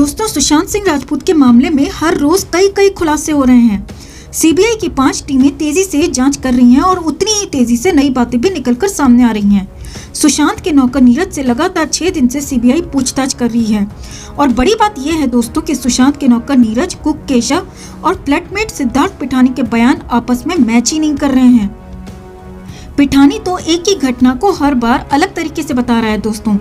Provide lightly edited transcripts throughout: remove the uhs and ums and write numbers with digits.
दोस्तों, सुशांत सिंह राजपूत के मामले में हर रोज कई खुलासे हो रहे हैं। सीबीआई की 5 टीमें तेजी से जांच कर रही हैं और उतनी ही तेजी से नई बातें भी निकलकर सामने आ रही हैं। सुशांत के नौकर नीरज से लगातार 6 दिन से सीबीआई पूछताछ कर रही है और बड़ी बात यह है दोस्तों कि सुशांत के नौकर नीरज, कुक केशव और फ्लैटमेट सिद्धार्थ पिठानी के बयान आपस में मैच ही नहीं कर रहे हैं। पिठानी तो एक ही घटना को हर बार अलग तरीके से बता रहा है दोस्तों,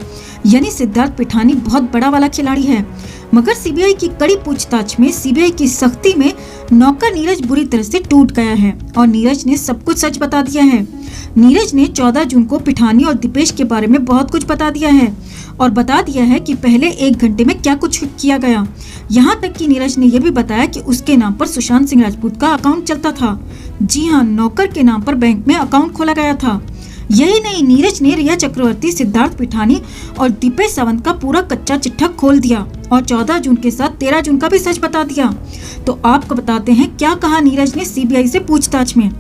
यानी सिद्धार्थ पिठानी बहुत बड़ा वाला खिलाड़ी है। मगर सीबीआई की कड़ी पूछताछ में, सीबीआई की सख्ती में नौकर नीरज बुरी तरह से टूट गया है और नीरज ने सब कुछ सच बता दिया है। नीरज ने 14 जून को पिठानी और दीपेश के बारे में बहुत कुछ बता दिया है और बता दिया है कि पहले 1 घंटे में क्या कुछ किया गया। यहाँ तक कि नीरज ने यह भी बताया कि उसके नाम पर सुशांत सिंह राजपूत का अकाउंट चलता था। जी हाँ, नौकर के नाम पर बैंक में अकाउंट खोला गया था। यही नहीं, नीरज ने रिया चक्रवर्ती, सिद्धार्थ पिठानी और दीपेश सावंत का पूरा कच्चा चिट्ठा खोल दिया और 14 जून के साथ 13 जून का भी सच बता दिया। तो आपको बताते हैं क्या कहा नीरज ने सीबीआई से पूछताछ में।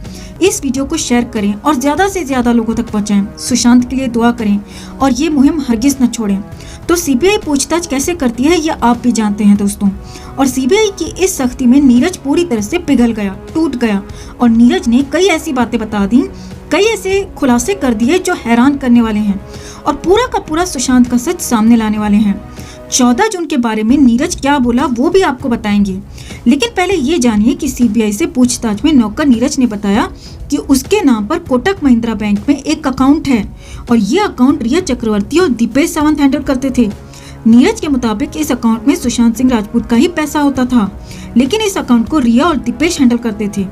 इस वीडियो को शेयर करें और ज्यादा से ज्यादा लोगों तक पहुंचाएं। सुशांत के लिए दुआ करें और ये मुहिम हरगिज न छोड़ें। तो सीबीआई पूछताछ कैसे करती है ये आप भी जानते हैं दोस्तों, और सीबीआई की इस सख्ती में नीरज पूरी तरह से पिघल गया, टूट गया और नीरज ने कई ऐसी बातें बता दी, कई ऐसे खुलासे कर दिए जो हैरान करने वाले हैं और पूरा का पूरा सुशांत का सच सामने लाने वाले हैं। 14 जून के बारे में नीरज क्या बोला वो भी आपको बताएंगे, लेकिन पहले ये जानिए कि सीबीआई से पूछताछ में नौकर नीरज ने बताया कि उसके नाम पर कोटक महिंद्रा बैंक में एक अकाउंट है और ये अकाउंट रिया चक्रवर्ती और दीपेश सावंत हैंडल करते थे। नीरज के मुताबिक इस अकाउंट में सुशांत सिंह राजपूत का ही पैसा होता था, लेकिन इस अकाउंट को रिया और दीपेश हैंडल करते थे।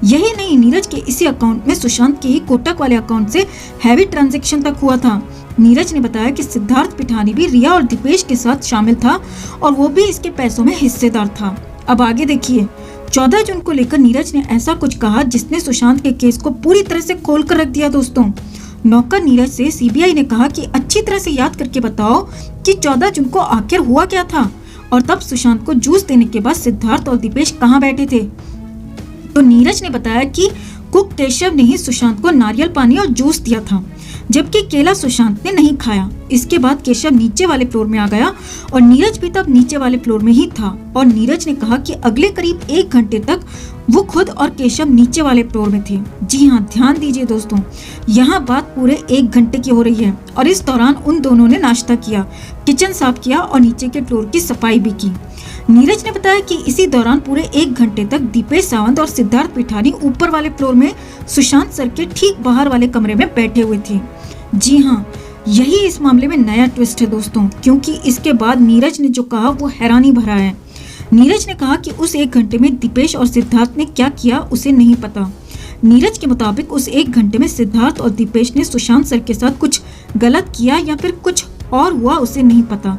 यही नहीं, नीरज के इसी अकाउंट में सुशांत के ही कोटक वाले अकाउंट से हैवी ट्रांजैक्शन तक हुआ था। नीरज ने बताया कि सिद्धार्थ पिठानी भी रिया और दीपेश के साथ शामिल था और वो भी इसके पैसों में हिस्सेदार था। अब आगे देखिए, 14 जून को लेकर नीरज ने ऐसा कुछ कहा जिसने सुशांत के केस को पूरी तरह से खोल कर रख दिया दोस्तों। नौकर नीरज से सीबीआई ने कहा कि अच्छी तरह से याद करके बताओ कि 14 जून को आखिर हुआ क्या था और तब सुशांत को जूस देने के बाद सिद्धार्थ और दीपेश कहाँ बैठे थे। तो नीरज ने बताया कि कुक केशव ने ही सुशांत को नारियल पानी और जूस दिया था, जबकि केला सुशांत ने नहीं खाया। इसके बाद केशव नीचे वाले फ्लोर में आ गया और नीरज भी तब नीचे वाले फ्लोर में ही था और नीरज ने कहा कि अगले करीब 1 घंटे तक वो खुद और केशव नीचे वाले फ्लोर में थे। जी हाँ, ध्यान दीजिए दोस्तों, यहाँ बात पूरे 1 घंटे की हो रही है और इस दौरान उन दोनों ने नाश्ता किया, किचन साफ किया और नीचे के फ्लोर की सफाई भी की। नीरज ने बताया कि इसी दौरान पूरे 1 घंटे तक दीपेश सावंत और सिद्धार्थ पिठानी ऊपर वाले फ्लोर में सुशांत सर के ठीक बाहर वाले कमरे में बैठे हुए थे। जी हाँ, यही इस मामले में नया ट्विस्ट है दोस्तों, क्योंकि इसके बाद नीरज ने जो कहा वो हैरानी भरा है। नीरज ने कहा कि उस 1 घंटे में दीपेश और सिद्धार्थ ने क्या किया उसे नहीं पता। नीरज के मुताबिक उस 1 घंटे में सिद्धार्थ और दीपेश ने सुशांत सर के साथ कुछ गलत किया या फिर कुछ और हुआ उसे नहीं पता।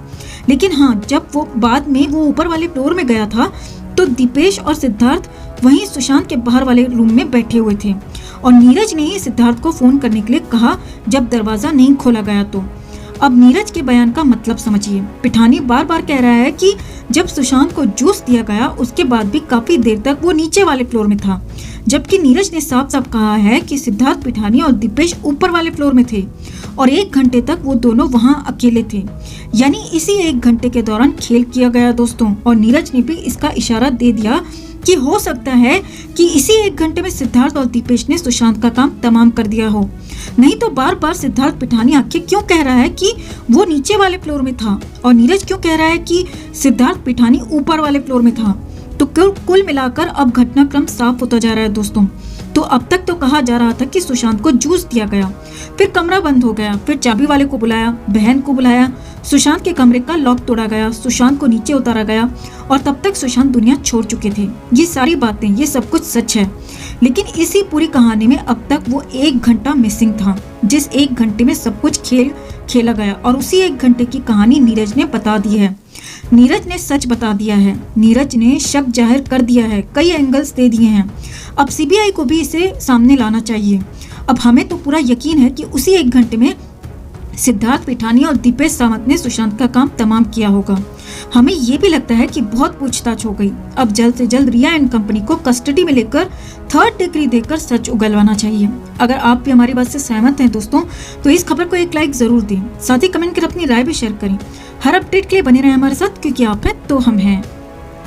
लेकिन हाँ, जब वो बाद में वो ऊपर वाले फ्लोर में गया था तो दीपेश और सिद्धार्थ वहीं सुशांत के बाहर वाले रूम में बैठे हुए थे और नीरज ने ही सिद्धार्थ को फोन करने के लिए कहा जब दरवाजा नहीं खोला गया तो। अब नीरज के बयान का मतलब समझिए। पिठानी बार बार कह रहा है कि जब सुशांत को जूस दिया गया उसके बाद भी काफी देर तक वो नीचे वाले फ्लोर में था, जबकि नीरज ने साफ साफ कहा है कि सिद्धार्थ पिठानी और दीपेश ऊपर वाले फ्लोर में थे और 1 घंटे तक वो दोनों वहां अकेले थे। यानी इसी 1 घंटे के दौरान खेल किया गया दोस्तों, और नीरज ने भी इसका इशारा दे दिया कि हो सकता है कि इसी 1 घंटे में सिद्धार्थ और दीपेश ने सुशांत का काम तमाम कर दिया हो। नहीं तो बार बार सिद्धार्थ पिठानी आखिर क्यों कह रहा है कि वो नीचे वाले फ्लोर में था और नीरज क्यों कह रहा है कि सिद्धार्थ पिठानी ऊपर वाले फ्लोर में था। तो कुल मिलाकर अब घटनाक्रम साफ होता जा रहा है दोस्तों। तो अब तक तो कहा जा रहा था कि सुशांत को जूस दिया गया, फिर कमरा बंद हो गया, फिर चाबी वाले को बुलाया, बहन को बुलाया, सुशांत के कमरे का लॉक तोड़ा गया, सुशांत को नीचे उतारा गया और तब तक सुशांत दुनिया छोड़ चुके थे। ये सारी बातें, ये सब कुछ सच है, लेकिन इसी पूरी कहानी में अब तक वो 1 घंटा मिसिंग था, जिस 1 घंटे में सब कुछ खेला गया और उसी 1 घंटे की कहानी नीरज ने बता दी है। नीरज ने सच बता दिया है, नीरज ने शक जाहिर कर दिया है, कई एंगल्स दे दिए हैं। अब सीबीआई को भी इसे सामने लाना चाहिए। अब हमें तो पूरा यकीन है कि उसी 1 घंटे में सिद्धार्थ पिठानी और दीपेश सावंत ने सुशांत का काम तमाम किया होगा। हमें ये भी लगता है कि बहुत पूछताछ हो गई। अब जल्द से जल्द रिया एंड कंपनी को कस्टडी में लेकर 3rd डिग्री देकर सच उगलवाना चाहिए। अगर आप भी हमारी बात से सहमत हैं दोस्तों, तो इस खबर को एक लाइक जरूर दें, साथ ही कमेंट कर अपनी राय भी शेयर करें। हर अपडेट के लिए बने रहें हमारे साथ, क्योंकि आप हैं तो हम हैं।